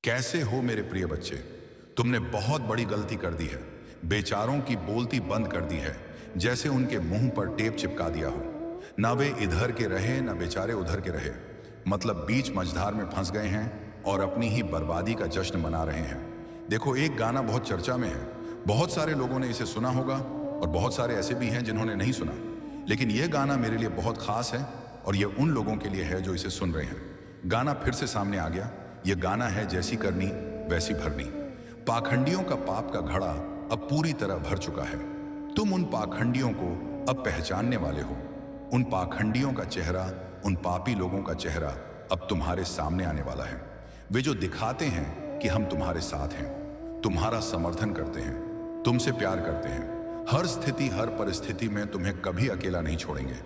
कैसे हो मेरे प्रिय बच्चे। तुमने बहुत बड़ी गलती कर दी है। बेचारों की बोलती बंद कर दी है, जैसे उनके मुंह पर टेप चिपका दिया हो। ना वे इधर के रहे ना बेचारे उधर के रहे, मतलब बीच मझधार में फंस गए हैं और अपनी ही बर्बादी का जश्न मना रहे हैं। देखो, एक गाना बहुत चर्चा में है, बहुत सारे लोगों ने इसे सुना होगा और बहुत सारे ऐसे भी हैं जिन्होंने नहीं सुना। लेकिन यह गाना मेरे लिए बहुत खास है और यह उन लोगों के लिए है जो इसे सुन रहे हैं। गाना फिर से सामने आ गया। यह गाना है जैसी करनी वैसी भरनी। पाखंडियों का पाप का घड़ा अब पूरी तरह भर चुका है। तुम उन पाखंडियों को अब पहचानने वाले हो। उन पाखंडियों का चेहरा, उन पापी लोगों का चेहरा अब तुम्हारे सामने आने वाला है। वे जो दिखाते हैं कि हम तुम्हारे साथ हैं, तुम्हारा समर्थन करते हैं, तुमसे प्यार करते हैं, हर स्थिति हर परिस्थिति में तुम्हें कभी अकेला नहीं छोड़ेंगे।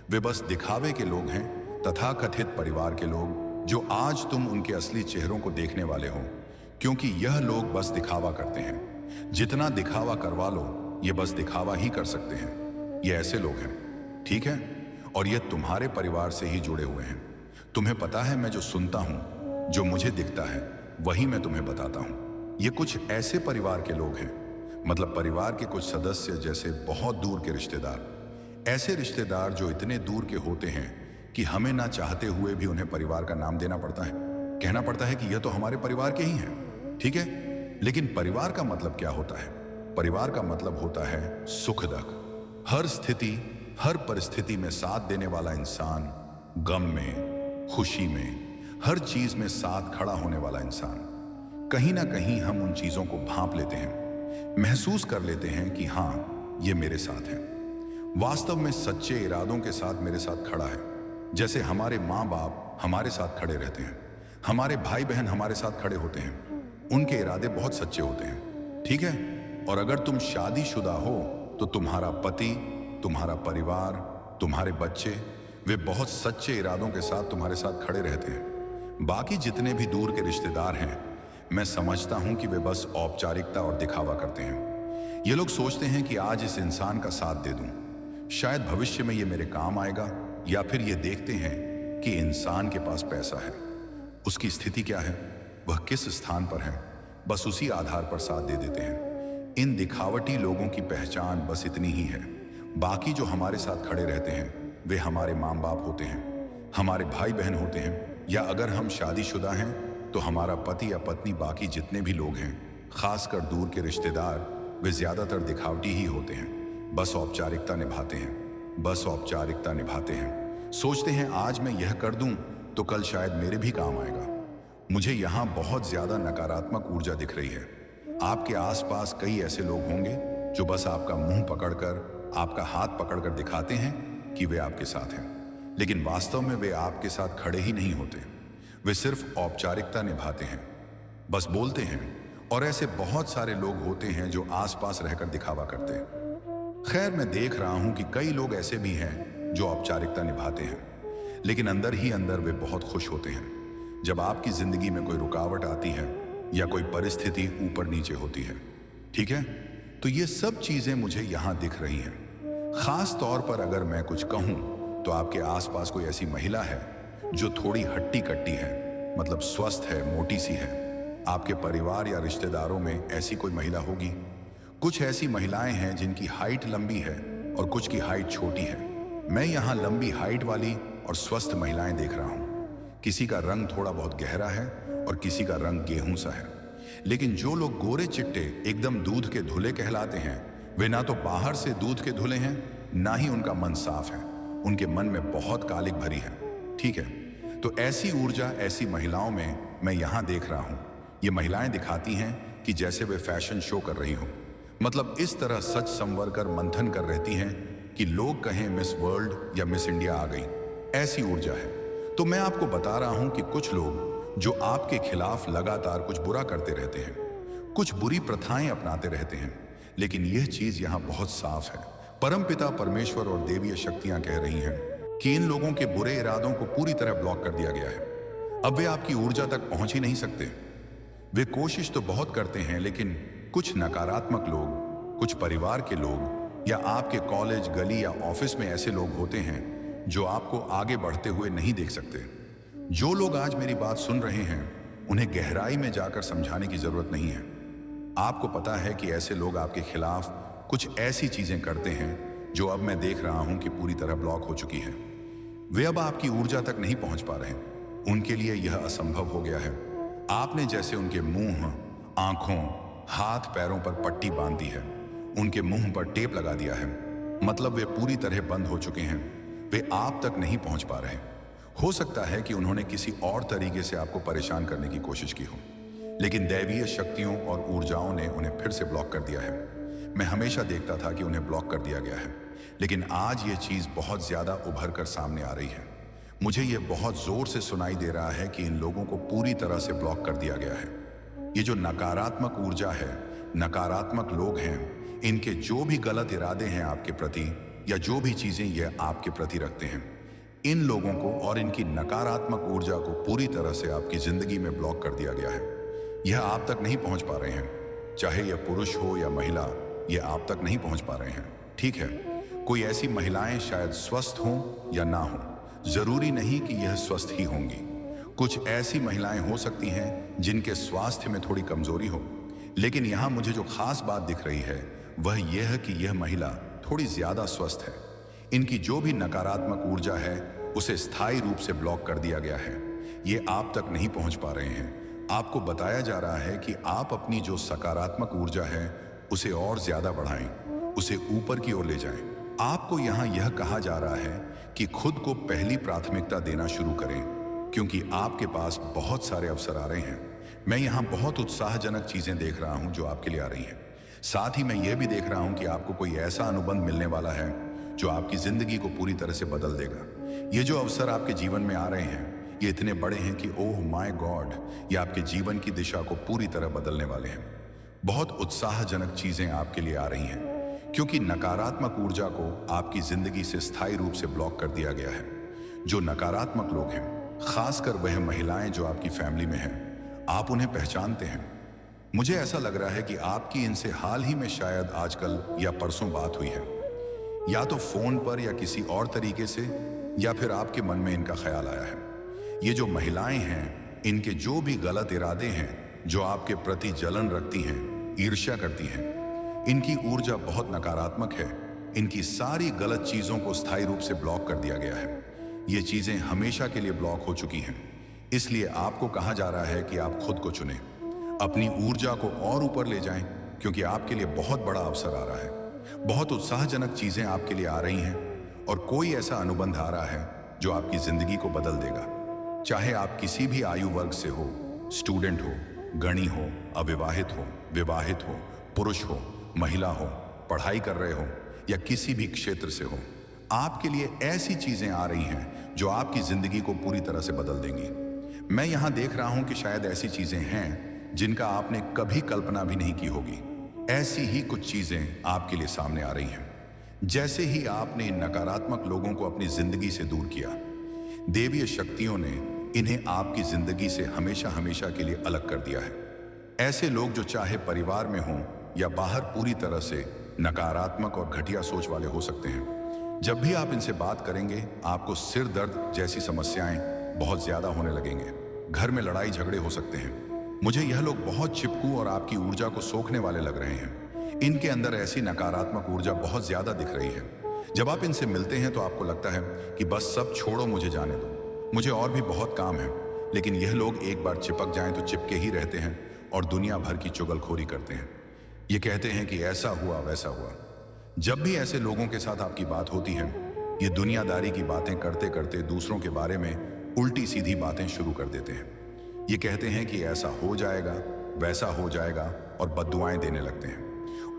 वे बस दिखावे के लोग हैं, तथाकथित परिवार के लोग, जो आज तुम उनके असली चेहरों को देखने वाले हो। क्योंकि यह लोग बस दिखावा करते हैं। जितना दिखावा करवा लो, ये बस दिखावा ही कर सकते हैं। ये ऐसे लोग हैं, ठीक है? और ये तुम्हारे परिवार से ही जुड़े हुए हैं। तुम्हें पता है, मैं जो सुनता हूं, जो मुझे दिखता है, वही मैं तुम्हें बताता हूं। ये कुछ ऐसे परिवार के लोग हैं, मतलब परिवार के कुछ सदस्य, जैसे बहुत दूर के रिश्तेदार। ऐसे रिश्तेदार जो इतने दूर के होते हैं कि हमें ना चाहते हुए भी उन्हें परिवार का नाम देना पड़ता है। कहना पड़ता है कि यह तो हमारे परिवार के ही हैं, ठीक है? लेकिन परिवार का मतलब क्या होता है? परिवार का मतलब होता है सुख दुख, हर स्थिति हर परिस्थिति में साथ देने वाला इंसान, गम में, खुशी में, हर चीज में साथ खड़ा होने वाला इंसान। कहीं ना कहीं हम उन चीजों को भांप लेते हैं, महसूस कर लेते हैं कि हां, ये मेरे साथ है। वास्तव में सच्चे इरादों के साथ मेरे साथ खड़ा है। जैसे हमारे माँ बाप हमारे साथ खड़े रहते हैं, हमारे भाई बहन हमारे साथ खड़े होते हैं। उनके इरादे बहुत सच्चे होते हैं, ठीक है? और अगर तुम शादीशुदा हो तो तुम्हारा पति, तुम्हारा परिवार, तुम्हारे बच्चे, वे बहुत सच्चे इरादों के साथ तुम्हारे साथ खड़े रहते हैं। बाकी जितने भी दूर के रिश्तेदार हैं, मैं समझता हूं कि वे बस औपचारिकता और दिखावा करते हैं। ये लोग सोचते हैं कि आज इस इंसान का साथ दे दूं, शायद भविष्य में ये मेरे काम आएगा। या फिर ये देखते हैं कि इंसान के पास पैसा है, उसकी स्थिति क्या है, वह किस स्थान पर है, बस उसी आधार पर साथ दे देते हैं। इन दिखावटी लोगों की पहचान बस इतनी ही है। बाकी जो हमारे साथ खड़े रहते हैं, वे हमारे माँ बाप होते हैं, हमारे भाई बहन होते हैं, या अगर हम शादीशुदा हैं तो हमारा पति या पत्नी। बाकी जितने भी लोग हैं, खासकर दूर के रिश्तेदार, वे ज्यादातर दिखावटी ही होते हैं, बस औपचारिकता निभाते हैं, बस औपचारिकता निभाते हैं। सोचते हैं आज मैं यह कर दूं तो कल शायद मेरे भी काम आएगा। मुझे यहां बहुत ज्यादा नकारात्मक ऊर्जा दिख रही है। आपके आसपास कई ऐसे लोग होंगे जो बस आपका मुंह पकड़कर, आपका हाथ पकड़कर दिखाते हैं कि वे आपके साथ हैं, लेकिन वास्तव में वे आपके साथ खड़े ही नहीं होते। वे सिर्फ औपचारिकता निभाते हैं, बस बोलते हैं। और ऐसे बहुत सारे लोग होते हैं जो आसपास रहकर दिखावा करते हैं। खैर, मैं देख रहा हूं कि कई लोग ऐसे भी हैं जो औपचारिकता निभाते हैं, लेकिन अंदर ही अंदर वे बहुत खुश होते हैं जब आपकी जिंदगी में कोई रुकावट आती है या कोई परिस्थिति ऊपर नीचे होती है, ठीक है? तो ये सब चीजें मुझे यहां दिख रही हैं। खास तौर पर अगर मैं कुछ कहूं तो आपके आसपास कोई ऐसी महिला है जो थोड़ी हट्टी कट्टी है, मतलब स्वस्थ है, मोटी सी है। आपके परिवार या रिश्तेदारों में ऐसी कोई महिला होगी। कुछ ऐसी महिलाएं हैं जिनकी हाइट लंबी है और कुछ की हाइट छोटी है। मैं यहाँ लंबी हाइट वाली और स्वस्थ महिलाएं देख रहा हूँ। किसी का रंग थोड़ा बहुत गहरा है और किसी का रंग गेहूं सा है। लेकिन जो लोग गोरे चिट्टे, एकदम दूध के धुले कहलाते हैं, वे ना तो बाहर से दूध के धुले हैं, ना ही उनका मन साफ है। उनके मन में बहुत कालिक भरी है, ठीक है? तो ऐसी ऊर्जा ऐसी महिलाओं में मैं यहाँ देख रहा हूँ। ये महिलाएं दिखाती हैं कि जैसे वे फैशन शो कर रही हों, मतलब इस तरह सच संवर कर मंथन कर रहती हैं कि लोग कहें मिस वर्ल्ड या मिस इंडिया आ गई। ऐसी ऊर्जा है। तो मैं आपको बता रहा हूं कि कुछ लोग जो आपके खिलाफ लगातार कुछ बुरा करते रहते हैं, कुछ बुरी प्रथाएं अपनाते रहते हैं, लेकिन यह चीज यहां बहुत साफ है। परमपिता परमेश्वर और देवीय शक्तियां कह रही हैं कि इन लोगों के बुरे इरादों को पूरी तरह ब्लॉक कर दिया गया है। अब वे आपकी ऊर्जा तक पहुंच ही नहीं सकते। वे कोशिश तो बहुत करते हैं, लेकिन कुछ नकारात्मक लोग, कुछ परिवार के लोग, या आपके कॉलेज, गली या ऑफिस में ऐसे लोग होते हैं जो आपको आगे बढ़ते हुए नहीं देख सकते। जो लोग आज मेरी बात सुन रहे हैं उन्हें गहराई में जाकर समझाने की जरूरत नहीं है। आपको पता है कि ऐसे लोग आपके खिलाफ कुछ ऐसी चीजें करते हैं जो अब मैं देख रहा हूं कि पूरी तरह ब्लॉक हो चुकी हैं। वे अब आपकी ऊर्जा तक नहीं पहुंच पा रहे। उनके लिए यह असंभव हो गया है। आपने जैसे उनके मुंह, आंखों, हाथ पैरों पर पट्टी बांध दी है, उनके मुंह पर टेप लगा दिया है। मतलब वे पूरी तरह बंद हो चुके हैं। वे आप तक नहीं पहुंच पा रहे। हो सकता है कि उन्होंने किसी और तरीके से आपको परेशान करने की कोशिश की हो, लेकिन दैवीय शक्तियों और ऊर्जाओं ने उन्हें फिर से ब्लॉक कर दिया है। मैं हमेशा देखता था कि उन्हें ब्लॉक कर दिया गया है, लेकिन आज ये चीज बहुत ज्यादा उभर कर सामने आ रही है। मुझे ये बहुत जोर से सुनाई दे रहा है कि इन लोगों को पूरी तरह से ब्लॉक कर दिया गया है। ये जो नकारात्मक ऊर्जा है, नकारात्मक लोग हैं, इनके जो भी गलत इरादे हैं आपके प्रति, या जो भी चीजें ये आपके प्रति रखते हैं, इन लोगों को और इनकी नकारात्मक ऊर्जा को पूरी तरह से आपकी जिंदगी में ब्लॉक कर दिया गया है। यह आप तक नहीं पहुंच पा रहे हैं। चाहे यह पुरुष हो या महिला, यह आप तक नहीं पहुंच पा रहे हैं। ठीक है, कोई ऐसी महिलाएं शायद स्वस्थ हों या ना हों, जरूरी नहीं कि यह स्वस्थ ही होंगी। कुछ ऐसी महिलाएं हो सकती हैं जिनके स्वास्थ्य में थोड़ी कमजोरी हो, लेकिन यहां मुझे जो खास बात दिख रही है वह यह है कि यह महिला थोड़ी ज्यादा स्वस्थ है। इनकी जो भी नकारात्मक ऊर्जा है उसे स्थायी रूप से ब्लॉक कर दिया गया है। ये आप तक नहीं पहुंच पा रहे हैं। आपको बताया जा रहा है कि आप अपनी जो सकारात्मक ऊर्जा है उसे और ज्यादा बढ़ाएं, उसे ऊपर की ओर ले जाएं। आपको यहां यह कहा जा रहा है कि खुद को पहली प्राथमिकता देना शुरू करें, क्योंकि आपके पास बहुत सारे अवसर आ रहे हैं। मैं यहां बहुत उत्साहजनक चीजें देख रहा हूं जो आपके लिए आ रही हैं। साथ ही मैं यह भी देख रहा हूं कि आपको कोई ऐसा अनुबंध मिलने वाला है जो आपकी जिंदगी को पूरी तरह से बदल देगा। ये जो अवसर आपके जीवन में आ रहे हैं, ये इतने बड़े हैं कि ओह माय गॉड, ये आपके जीवन की दिशा को पूरी तरह बदलने वाले हैं। बहुत उत्साहजनक चीजें आपके लिए आ रही हैं, क्योंकि नकारात्मक ऊर्जा को आपकी जिंदगी से स्थायी रूप से ब्लॉक कर दिया गया है। जो नकारात्मक लोग हैं, खासकर वह महिलाएं जो आपकी फैमिली में हैं, आप उन्हें पहचानते हैं। मुझे ऐसा लग रहा है कि आपकी इनसे हाल ही में शायद आजकल या परसों बात हुई है, या तो फोन पर या किसी और तरीके से, या फिर आपके मन में इनका ख्याल आया है। ये जो महिलाएं हैं, इनके जो भी गलत इरादे हैं, जो आपके प्रति जलन रखती हैं, ईर्ष्या करती हैं, इनकी ऊर्जा बहुत नकारात्मक है। इनकी सारी गलत चीजों को स्थायी रूप से ब्लॉक कर दिया गया है। ये चीजें हमेशा के लिए ब्लॉक हो चुकी हैं। इसलिए आपको कहा जा रहा है कि आप खुद को चुनें, अपनी ऊर्जा को और ऊपर ले जाएं, क्योंकि आपके लिए बहुत बड़ा अवसर आ रहा है। बहुत उत्साहजनक चीजें आपके लिए आ रही हैं, और कोई ऐसा अनुबंध आ रहा है जो आपकी जिंदगी को बदल देगा। चाहे आप किसी भी आयु वर्ग से हो, स्टूडेंट हो, गणी हो, अविवाहित हो, विवाहित हो, पुरुष हो, महिला हो, पढ़ाई कर रहे हो, या किसी भी क्षेत्र से हो, आपके लिए ऐसी चीजें आ रही हैं जो आपकी जिंदगी को पूरी तरह से बदल देंगी। मैं यहां देख रहा हूं कि शायद ऐसी चीजें हैं जिनका आपने कभी कल्पना भी नहीं की होगी। ऐसी ही कुछ चीजें आपके लिए सामने आ रही हैं। जैसे ही आपने इन नकारात्मक लोगों को अपनी जिंदगी से दूर किया, देवीय शक्तियों ने इन्हें आपकी जिंदगी से हमेशा हमेशा के लिए अलग कर दिया है। ऐसे लोग जो चाहे परिवार में हों या बाहर, पूरी तरह से नकारात्मक और घटिया सोच वाले हो सकते हैं। जब भी आप इनसे बात करेंगे, आपको सिर दर्द जैसी समस्याएं बहुत ज्यादा होने लगेंगे। घर में लड़ाई झगड़े हो सकते हैं। मुझे यह लोग बहुत चिपकू और आपकी ऊर्जा को सोखने वाले लग रहे हैं। इनके अंदर ऐसी नकारात्मक ऊर्जा बहुत ज्यादा दिख रही है। जब आप इनसे मिलते हैं तो आपको लगता है कि बस सब छोड़ो, मुझे जाने दो, मुझे और भी बहुत काम है। लेकिन यह लोग एक बार चिपक जाएं तो चिपके ही रहते हैं और दुनिया भर की चुगलखोरी करते हैं। ये कहते हैं कि ऐसा हुआ, वैसा हुआ। जब भी ऐसे लोगों के साथ आपकी बात होती है, ये दुनियादारी की बातें करते करते दूसरों के बारे में उल्टी सीधी बातें शुरू कर देते हैं। ये कहते हैं कि ऐसा हो जाएगा, वैसा हो जाएगा, और बद्दुआएं देने लगते हैं।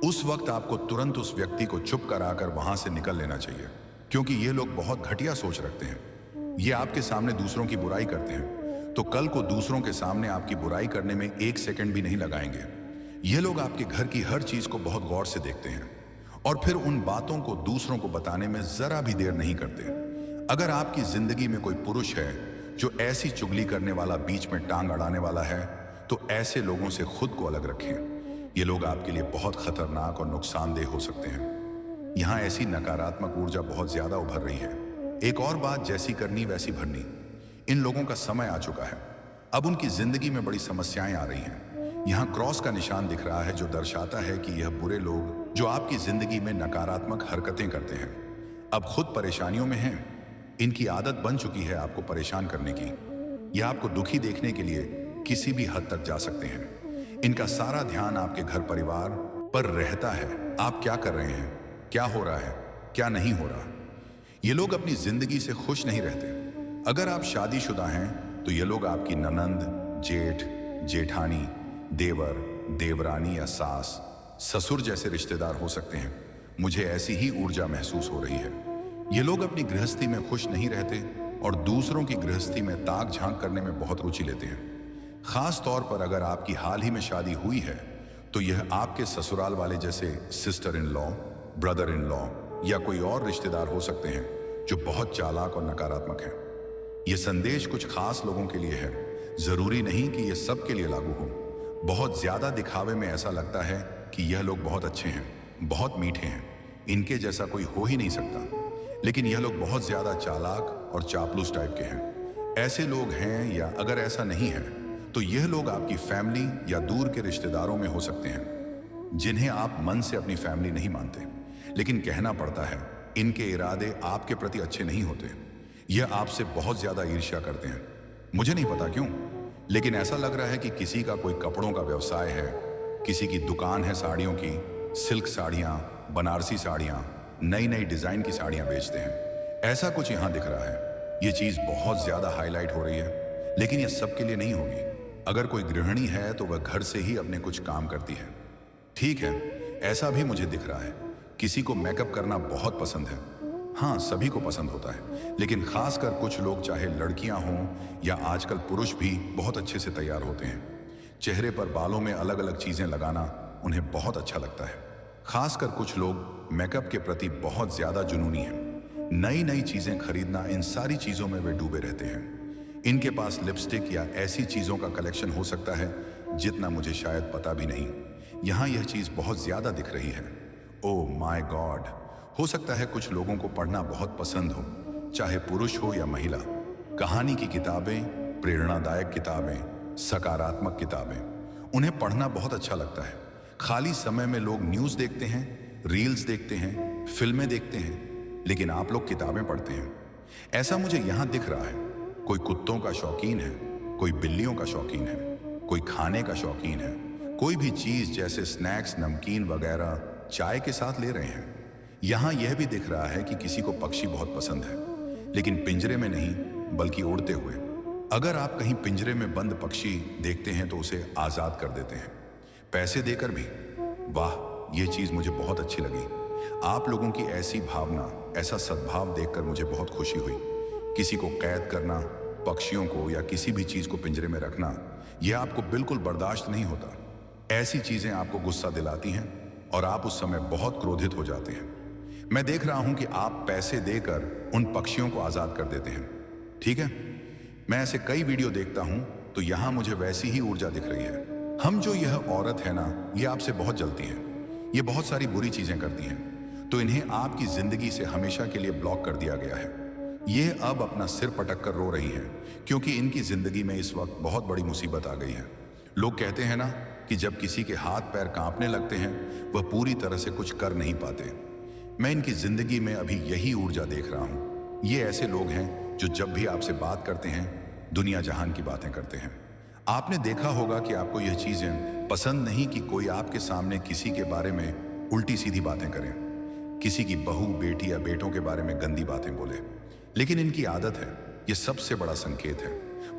उस वक्त आपको तुरंत उस व्यक्ति को चुप कराकर वहां से निकल लेना चाहिए, क्योंकि ये लोग बहुत घटिया सोच रखते हैं। ये आपके सामने दूसरों की बुराई करते हैं, तो कल को दूसरों के सामने आपकी बुराई करने में 1 सेकंड भी नहीं लगाएंगे। ये लोग आपके घर की हर चीज को बहुत गौर से देखते हैं, और फिर उन बातों को दूसरों को बताने में जरा भी देर नहीं करते। अगर आपकी जिंदगी में कोई पुरुष है जो ऐसी चुगली करने वाला, बीच में टांग अड़ाने वाला है, तो ऐसे लोगों से खुद को अलग रखें। ये लोग आपके लिए बहुत खतरनाक और नुकसानदेह हो सकते हैं। यहां ऐसी नकारात्मक ऊर्जा बहुत ज्यादा उभर रही है। एक और बात, जैसी करनी वैसी भरनी। इन लोगों का समय आ चुका है। अब उनकी जिंदगी में बड़ी समस्याएं आ रही हैं। यहाँ क्रॉस का निशान दिख रहा है जो दर्शाता है कि यह बुरे लोग जो आपकी जिंदगी में नकारात्मक हरकतें करते हैं अब खुद परेशानियों में हैं। इनकी आदत बन चुकी है आपको परेशान करने की। यह आपको दुखी देखने के लिए किसी भी हद तक जा सकते हैं। इनका सारा ध्यान आपके घर परिवार पर रहता है। आप क्या कर रहे हैं, क्या हो रहा है, क्या नहीं हो रहा। ये लोग अपनी जिंदगी से खुश नहीं रहते। अगर आप शादीशुदा हैं तो ये लोग आपकी ननंद, जेठ, जेठानी, देवर, देवरानी या सास, ससुर जैसे रिश्तेदार हो सकते हैं। मुझे ऐसी ही ऊर्जा महसूस हो रही है। ये लोग अपनी गृहस्थी में खुश नहीं रहते और दूसरों की गृहस्थी में ताक झांक करने में बहुत रुचि लेते हैं। खास तौर पर अगर आपकी हाल ही में शादी हुई है तो यह आपके ससुराल वाले जैसे sister in law, brother in law या कोई और रिश्तेदार हो सकते हैं जो बहुत चालाक और नकारात्मक हैं। यह संदेश कुछ खास लोगों के लिए है, जरूरी नहीं कि यह सबके लिए लागू हो। बहुत ज्यादा दिखावे में ऐसा लगता है कि यह लोग बहुत अच्छे हैं, बहुत मीठे हैं, इनके जैसा कोई हो ही नहीं सकता। लेकिन यह लोग बहुत ज्यादा चालाक और चापलूस टाइप के हैं। ऐसे लोग हैं, या अगर ऐसा नहीं है तो यह लोग आपकी फैमिली या दूर के रिश्तेदारों में हो सकते हैं जिन्हें आप मन से अपनी फैमिली नहीं मानते, लेकिन कहना पड़ता है इनके इरादे आपके प्रति अच्छे नहीं होते। यह आपसे बहुत ज्यादा ईर्ष्या करते हैं। मुझे नहीं पता क्यों, लेकिन ऐसा लग रहा है कि किसी का कोई कपड़ों का व्यवसाय है, किसी की दुकान है साड़ियों की, सिल्क साड़ियां, बनारसी साड़ियां, नई नई डिजाइन की साड़ियां बेचते हैं। ऐसा कुछ यहां दिख रहा है। यह चीज बहुत ज्यादा हाईलाइट हो रही है, लेकिन यह सबके लिए नहीं होगी। अगर कोई गृहिणी है तो वह घर से ही अपने कुछ काम करती है। ठीक है, ऐसा भी मुझे दिख रहा है। किसी को मेकअप करना बहुत पसंद है। हाँ, सभी को पसंद होता है, लेकिन खासकर कुछ लोग, चाहे लड़कियां हों या आजकल पुरुष भी, बहुत अच्छे से तैयार होते हैं। चेहरे पर बालों में अलग अलग चीजें लगाना उन्हें बहुत अच्छा लगता है। खासकर कुछ लोग मेकअप के प्रति बहुत ज्यादा जुनूनी हैं। नई नई चीजें खरीदना, इन सारी चीजों में वे डूबे रहते हैं। इनके पास लिपस्टिक या ऐसी चीजों का कलेक्शन हो सकता है जितना मुझे शायद पता भी नहीं। यहां यह चीज बहुत ज्यादा दिख रही है। ओह माय गॉड, हो सकता है कुछ लोगों को पढ़ना बहुत पसंद हो, चाहे पुरुष हो या महिला। कहानी की किताबें, प्रेरणादायक किताबें, सकारात्मक किताबें, उन्हें पढ़ना बहुत अच्छा लगता है। खाली समय में लोग न्यूज़ देखते हैं, रील्स देखते हैं, फिल्में देखते हैं, लेकिन आप लोग किताबें पढ़ते हैं। ऐसा मुझे यहां दिख रहा है। कोई कुत्तों का शौकीन है, कोई बिल्लियों का शौकीन है, कोई खाने का शौकीन है, कोई भी चीज जैसे स्नैक्स, नमकीन वगैरह चाय के साथ ले रहे हैं। यहां यह भी दिख रहा है कि किसी को पक्षी बहुत पसंद है, लेकिन पिंजरे में नहीं बल्कि उड़ते हुए। अगर आप कहीं पिंजरे में बंद पक्षी देखते हैं तो उसे आजाद कर देते हैं, पैसे देकर भी। वाह, यह चीज मुझे बहुत अच्छी लगी। आप लोगों की ऐसी भावना, ऐसा सद्भाव देखकर मुझे बहुत खुशी हुई। किसी को कैद करना, पक्षियों को या किसी भी चीज को पिंजरे में रखना, यह आपको बिल्कुल बर्दाश्त नहीं होता। ऐसी चीजें आपको गुस्सा दिलाती हैं और आप उस समय बहुत क्रोधित हो जाते हैं। मैं देख रहा हूं कि आप पैसे देकर उन पक्षियों को आजाद कर देते हैं। ठीक है, मैं ऐसे कई वीडियो देखता हूं तो यहां मुझे वैसी ही ऊर्जा दिख रही है। हम जो यह औरत है ना, ये आपसे बहुत जलती है। ये बहुत सारी बुरी चीजें करती हैं, तो इन्हें आपकी जिंदगी से हमेशा के लिए ब्लॉक कर दिया गया है। ये अब अपना सिर पटक कर रो रही हैं क्योंकि इनकी जिंदगी में इस वक्त बहुत बड़ी मुसीबत आ गई है। लोग कहते हैं ना कि जब किसी के हाथ पैर कांपने लगते हैं वह पूरी तरह से कुछ कर नहीं पाते। मैं इनकी जिंदगी में अभी यही ऊर्जा देख रहा हूं। ये ऐसे लोग हैं जो जब भी आपसे बात करते हैं दुनिया जहान की बातें करते हैं। आपने देखा होगा कि आपको यह चीजें पसंद नहीं कि कोई आपके सामने किसी के बारे में उल्टी सीधी बातें करे, किसी की बहू, बेटी या बेटों के बारे में गंदी बातें बोले। लेकिन इनकी आदत है। यह सबसे बड़ा संकेत है,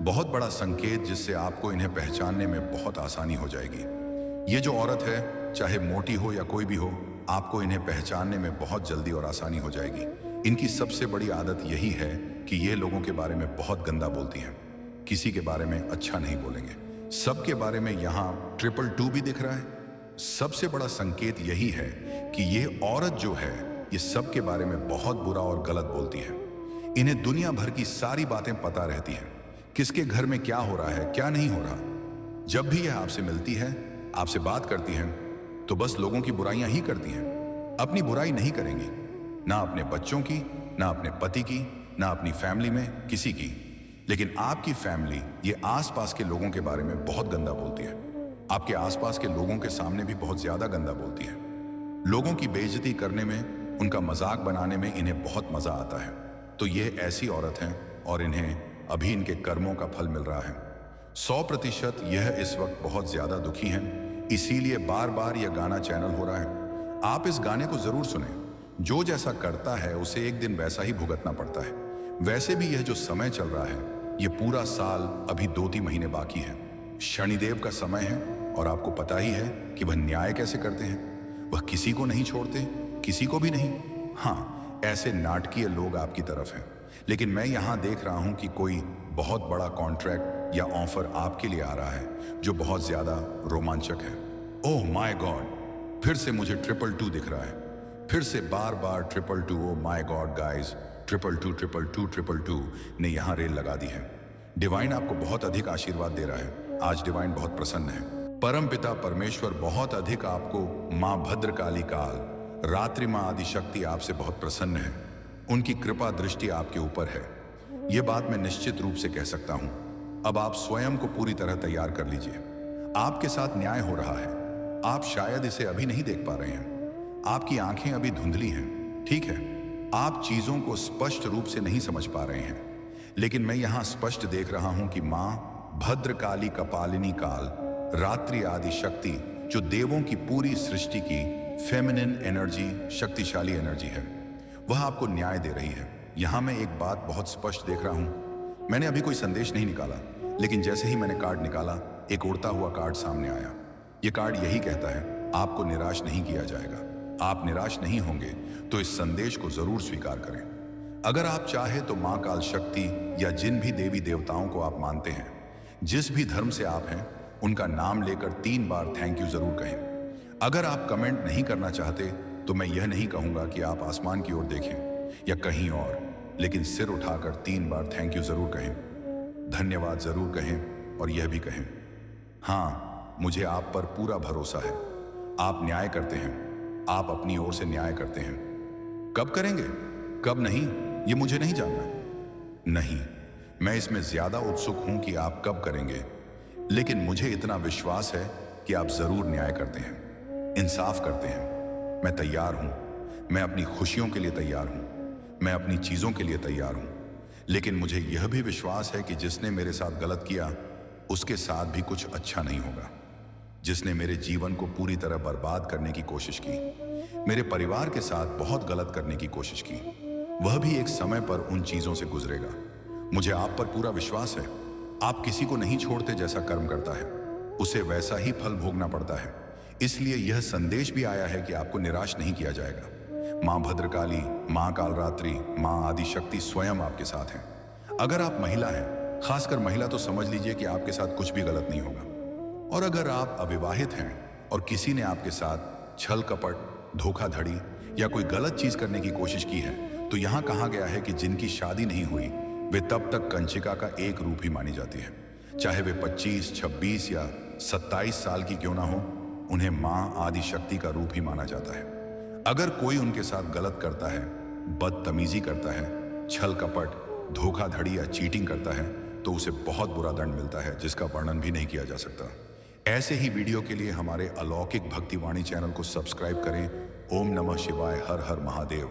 बहुत बड़ा संकेत, जिससे आपको इन्हें पहचानने में बहुत आसानी हो जाएगी। ये जो औरत है, चाहे मोटी हो या कोई भी हो, आपको इन्हें पहचानने में बहुत जल्दी और आसानी हो जाएगी। इनकी सबसे बड़ी आदत यही है कि ये लोगों के बारे में बहुत गंदा बोलती हैं। किसी के बारे में अच्छा नहीं बोलेंगे। सबके बारे में यहाँ 222 भी दिख रहा है। सबसे बड़ा संकेत यही है कि ये औरत जो है, ये सबके बारे में बहुत बुरा और गलत बोलती है। इन्हें दुनिया भर की सारी बातें पता रहती हैं, किसके घर में क्या हो रहा है, क्या नहीं हो रहा। जब भी यह आपसे मिलती है, आपसे बात करती हैं, तो बस लोगों की बुराइयां ही करती हैं। अपनी बुराई नहीं करेंगी, ना अपने बच्चों की, ना अपने पति की, ना अपनी फैमिली में किसी की। लेकिन आपकी फैमिली ये आसपास के लोगों के बारे में बहुत गंदा बोलती है। आपके आसपास के लोगों के सामने भी बहुत ज्यादा गंदा बोलती है। लोगों की बेइज्जती करने में, उनका मजाक बनाने में इन्हें बहुत मजा आता है। तो ये ऐसी औरत हैं और इन्हें अभी इनके कर्मों का फल मिल रहा है। 100% यह इस वक्त बहुत ज्यादा दुखी हैं, इसीलिए बार बार यह गाना चैनल हो रहा है। आप इस गाने को जरूर सुने। जो जैसा करता है उसे एक दिन वैसा ही भुगतना पड़ता है। वैसे भी यह जो समय चल रहा है, यह पूरा साल अभी 2-3 महीने बाकी है। शनिदेव का समय है और आपको पता ही है कि वह न्याय कैसे करते हैं। वह किसी को नहीं छोड़ते, किसी को भी नहीं। हाँ, ऐसे नाटकीय लोग आपकी तरफ हैं, लेकिन मैं यहां देख रहा हूं कि कोई बहुत बड़ा कॉन्ट्रैक्ट या ऑफर आपके लिए आ रहा है जो बहुत ज्यादा रोमांचक है। ओह माय गॉड, फिर से मुझे 222 दिख रहा है। फिर से बार बार 222। ओह माय गॉड गाइस, 222 222 222 ने यहां रेल लगा दी है। डिवाइन आपको बहुत अधिक आशीर्वाद दे रहा है। आज डिवाइन बहुत प्रसन्न है। परम पिता परमेश्वर बहुत अधिक आपको, मां भद्रकाली काल, रात्रि मां आदि शक्ति आपसे बहुत प्रसन्न है। उनकी कृपा दृष्टि आपके ऊपर है। यह बात मैं निश्चित रूप से कह सकता हूं। अब आप स्वयं को पूरी तरह तैयार कर लीजिए। आपके साथ न्याय हो रहा है। आप शायद इसे अभी नहीं देख पा रहे हैं। आपकी आंखें अभी धुंधली हैं, ठीक है। आप चीजों को स्पष्ट रूप से नहीं समझ पा रहे हैं, लेकिन मैं यहां स्पष्ट देख रहा हूं कि मां भद्रकाली कपालिनी काल, रात्रि आदि शक्ति, जो देवों की पूरी सृष्टि की फेमिनिन एनर्जी, शक्तिशाली एनर्जी है, वह आपको न्याय दे रही है। यहां मैं एक बात बहुत स्पष्ट देख रहा हूं। मैंने अभी कोई संदेश नहीं निकाला, लेकिन जैसे ही मैंने कार्ड निकाला, एक उड़ता हुआ कार्ड सामने आया। यह कार्ड यही कहता है, आपको निराश नहीं किया जाएगा। आप निराश नहीं होंगे तो इस संदेश को जरूर स्वीकार करें। अगर आप चाहे तो मां काल शक्ति या जिन भी देवी देवताओं को आप मानते हैं, जिस भी धर्म से आप हैं, उनका नाम लेकर 3 बार थैंक यू जरूर कहें। अगर आप कमेंट नहीं करना चाहते तो मैं यह नहीं कहूंगा कि आप आसमान की ओर देखें या कहीं और, लेकिन सिर उठाकर 3 बार थैंक यू जरूर कहें, धन्यवाद जरूर कहें और यह भी कहें, हाँ, मुझे आप पर पूरा भरोसा है। आप न्याय करते हैं, आप अपनी ओर से न्याय करते हैं। कब करेंगे, कब नहीं, ये मुझे नहीं जानना। नहीं, मैं इसमें ज्यादा उत्सुक हूं कि आप कब करेंगे, लेकिन मुझे इतना विश्वास है कि आप जरूर न्याय करते हैं, इंसाफ करते हैं। मैं तैयार हूं, मैं अपनी खुशियों के लिए तैयार हूं, मैं अपनी चीजों के लिए तैयार हूं, लेकिन मुझे यह भी विश्वास है कि जिसने मेरे साथ गलत किया, उसके साथ भी कुछ अच्छा नहीं होगा। जिसने मेरे जीवन को पूरी तरह बर्बाद करने की कोशिश की, मेरे परिवार के साथ बहुत गलत करने की कोशिश की, वह भी एक समय पर उन चीजों से गुजरेगा। मुझे आप पर पूरा विश्वास है। आप किसी को नहीं छोड़ते, जैसा कर्म करता है उसे वैसा ही फल भोगना पड़ता है। इसलिए यह संदेश भी आया है कि आपको निराश नहीं किया जाएगा। मां भद्रकाली, मां कालरात्रि, मां आदि शक्ति स्वयं आपके साथ हैं। अगर आप महिला हैं, खासकर महिला, तो समझ लीजिए कि आपके साथ कुछ भी गलत नहीं होगा। और अगर आप अविवाहित हैं और किसी ने आपके साथ छल कपट, धोखाधड़ी या कोई गलत चीज करने की कोशिश की है, तो यहां कहा गया है कि जिनकी शादी नहीं हुई, वे तब तक कंचिका का एक रूप ही मानी जाती है। चाहे वे 25, 26 या 27 साल की क्यों ना हो, उन्हें मां आदि शक्ति का रूप ही माना जाता है। अगर कोई उनके साथ गलत करता है, बदतमीजी करता है, छल कपट, धोखाधड़ी या चीटिंग करता है, तो उसे बहुत बुरा दंड मिलता है, जिसका वर्णन भी नहीं किया जा सकता। ऐसे ही वीडियो के लिए हमारे अलौकिक भक्तिवाणी चैनल को सब्सक्राइब करें। ओम नमः शिवाय, हर हर महादेव।